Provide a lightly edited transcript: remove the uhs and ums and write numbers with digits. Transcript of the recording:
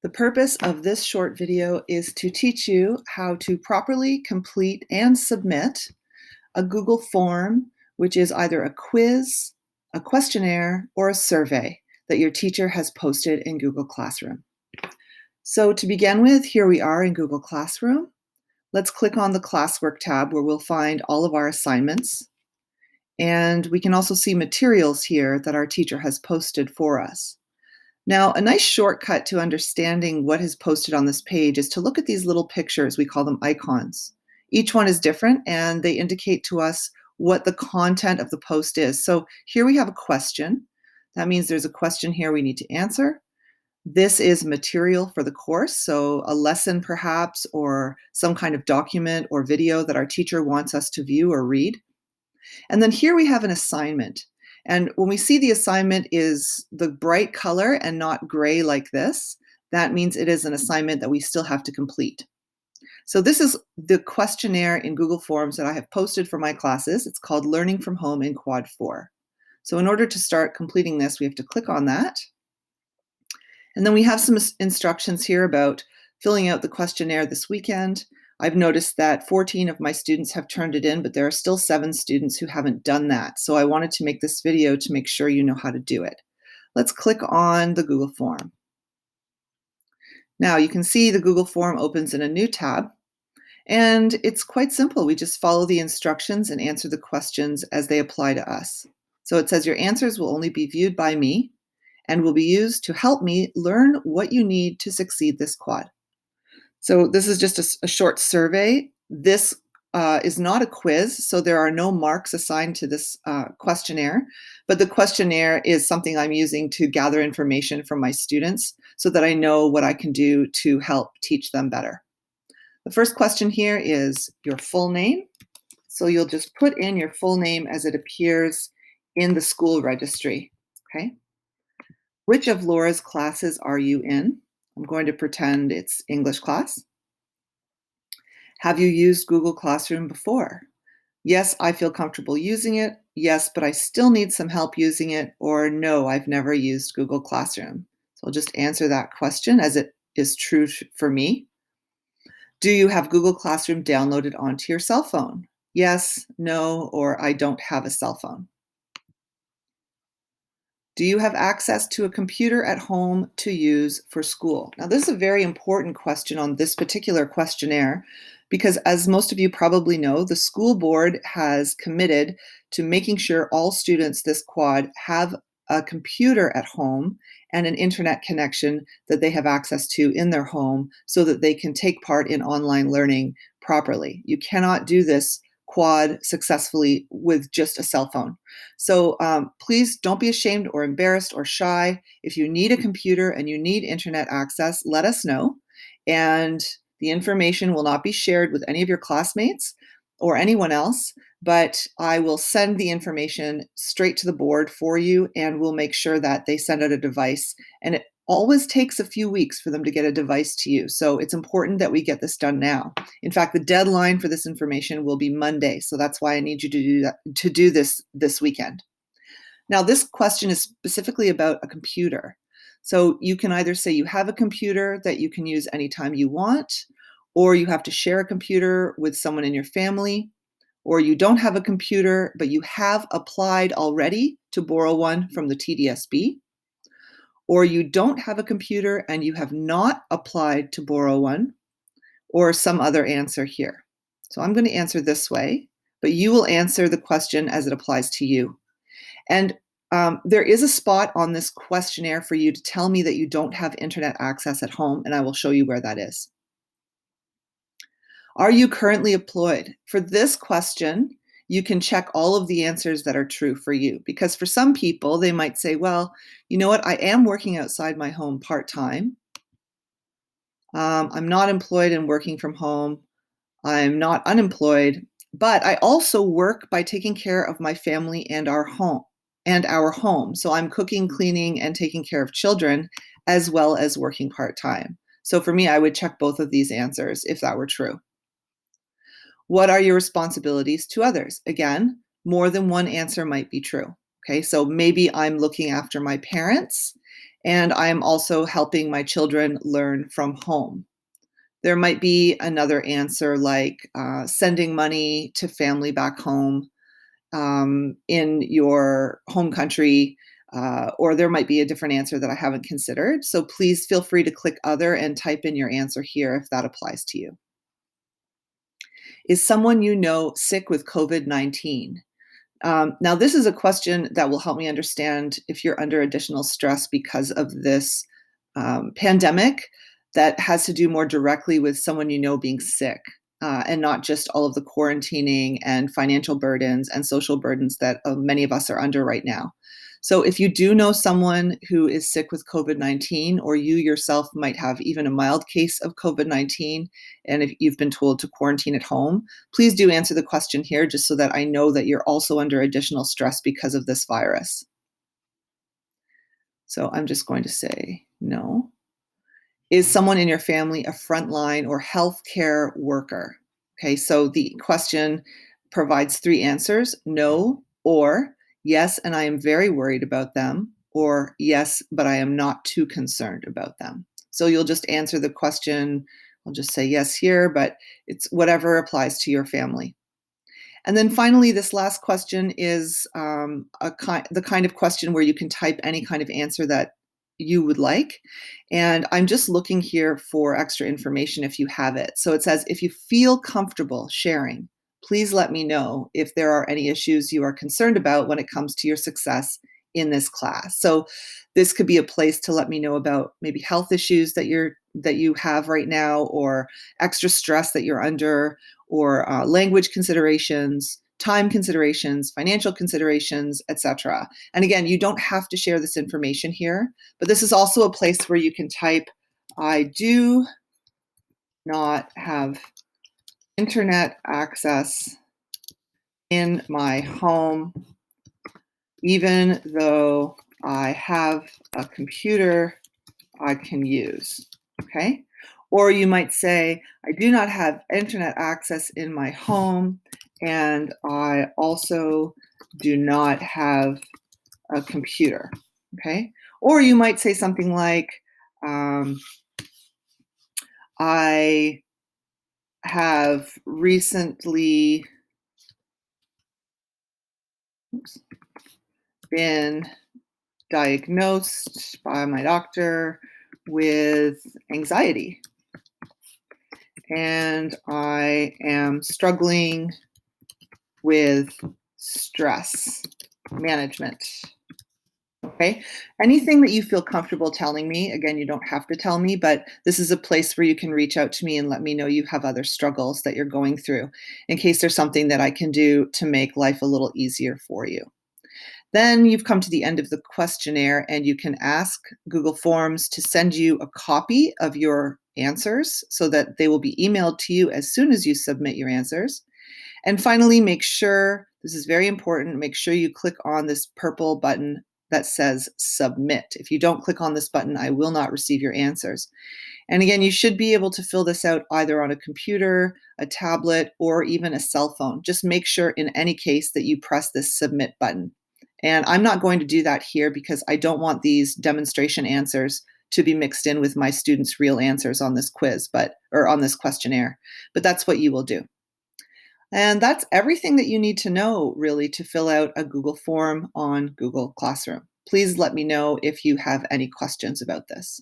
The purpose of this short video is to teach you how to properly complete and submit a Google form, which is either a quiz, a questionnaire, or a survey that your teacher has posted in Google Classroom. So to begin with, here we are in Google Classroom. Let's click on the Classwork tab where we'll find all of our assignments. And we can also see materials here that our teacher has posted for us. Now, a nice shortcut to understanding what is posted on this page is to look at these little pictures. We call them icons. Each one is different and they indicate to us what the content of the post is. So here we have a question. That means there's a question here we need to answer. This is material for the course, so a lesson perhaps, or some kind of document or video that our teacher wants us to view or read. And then here we have an assignment. And when we see the assignment is the bright color and not gray like this, that means it is an assignment that we still have to complete. So this is the questionnaire in Google Forms that I have posted for my classes. It's called Learning from Home in Quad 4. So in order to start completing this, we have to click on that. And then we have some instructions here about filling out the questionnaire this weekend. I've noticed that 14 of my students have turned it in, but there are still 7 students who haven't done that. So I wanted to make this video to make sure you know how to do it. Let's click on the Google form. Now you can see the Google form opens in a new tab, and it's quite simple. We just follow the instructions and answer the questions as they apply to us. So it says your answers will only be viewed by me and will be used to help me learn what you need to succeed this quad. So this is just a short survey. This is not a quiz, so there are no marks assigned to this questionnaire, but the questionnaire is something I'm using to gather information from my students so that I know what I can do to help teach them better. The first question here is your full name. So you'll just put in your full name as it appears in the school registry, okay? Which of Laura's classes are you in? I'm going to pretend it's English class. Have you used Google Classroom before? Yes, I feel comfortable using it. Yes, but I still need some help using it. Or no, I've never used Google Classroom. So I'll just answer that question as it is true for me. Do you have Google Classroom downloaded onto your cell phone? Yes, no, or I don't have a cell phone. Do you have access to a computer at home to use for school? Now, this is a very important question on this particular questionnaire because, as most of you probably know, the school board has committed to making sure all students this quad have a computer at home and an internet connection that they have access to in their home so that they can take part in online learning properly. You cannot do this quad successfully with just a cell phone. So please don't be ashamed or embarrassed or shy. If you need a computer and you need internet access, let us know. And the information will not be shared with any of your classmates or anyone else, but I will send the information straight to the board for you, and we'll make sure that they send out a device. And it always takes a few weeks for them to get a device to you. So it's important that we get this done now. In fact, the deadline for this information will be Monday. So that's why I need you to do this weekend. Now, this question is specifically about a computer. So you can either say you have a computer that you can use anytime you want, or you have to share a computer with someone in your family, or you don't have a computer, but you have applied already to borrow one from the TDSB, or you don't have a computer and you have not applied to borrow one, or some other answer here. So I'm going to answer this way, but you will answer the question as it applies to you. And there is a spot on this questionnaire for you to tell me that you don't have internet access at home, and I will show you where that is. Are you currently employed? For this question, you can check all of the answers that are true for you, because for some people, they might say, well, you know what, I am working outside my home part-time. I'm not employed and working from home. I'm not unemployed, but I also work by taking care of my family and our home. So I'm cooking, cleaning, and taking care of children, as well as working part-time. So for me, I would check both of these answers if that were true. What are your responsibilities to others? Again, more than one answer might be true. Okay, so maybe I'm looking after my parents And I'm also helping my children learn from home. There might be another answer like sending money to family back home in your home country, or there might be a different answer that I haven't considered. So please feel free to click other and type in your answer here if that applies to you. Is someone you know sick with COVID-19? Now, this is a question that will help me understand if you're under additional stress because of this pandemic that has to do more directly with someone you know being sick, and not just all of the quarantining and financial burdens and social burdens that many of us are under right now. So, if you do know someone who is sick with COVID-19, or you yourself might have even a mild case of COVID-19, and if you've been told to quarantine at home, please do answer the question here just so that I know that you're also under additional stress because of this virus. So, I'm just going to say no. Is someone in your family a frontline or healthcare worker? Okay, so the question provides three answers: no, or yes, and I am very worried about them, or yes, but I am not too concerned about them. So you'll just answer the question. I'll just say yes here, but it's whatever applies to your family. And then finally, this last question is the kind of question where you can type any kind of answer that you would like. And I'm just looking here for extra information if you have it. So it says, if you feel comfortable sharing, please let me know if there are any issues you are concerned about when it comes to your success in this class. So this could be a place to let me know about maybe health issues that you have right now, or extra stress that you're under, or language considerations, time considerations, financial considerations, etc. And again, you don't have to share this information here, but this is also a place where you can type, I do not have internet access in my home, even though I have a computer I can use. Okay? Or you might say, I do not have internet access in my home, and I also do not have a computer. Okay? Or you might say something like, I have recently been diagnosed by my doctor with anxiety, and I am struggling with stress management. Okay. Anything that you feel comfortable telling me, again, you don't have to tell me, but this is a place where you can reach out to me and let me know you have other struggles that you're going through in case there's something that I can do to make life a little easier for you. Then you've come to the end of the questionnaire, and you can ask Google Forms to send you a copy of your answers so that they will be emailed to you as soon as you submit your answers. And finally, make sure, this is very important, make sure you click on this purple button that says submit. If you don't click on this button, I will not receive your answers. And again, you should be able to fill this out either on a computer, a tablet, or even a cell phone. Just make sure in any case that you press this submit button. And I'm not going to do that here because I don't want these demonstration answers to be mixed in with my students' real answers on this quiz, or on this questionnaire. But that's what you will do. And that's everything that you need to know, really, to fill out a Google form on Google Classroom. Please let me know if you have any questions about this.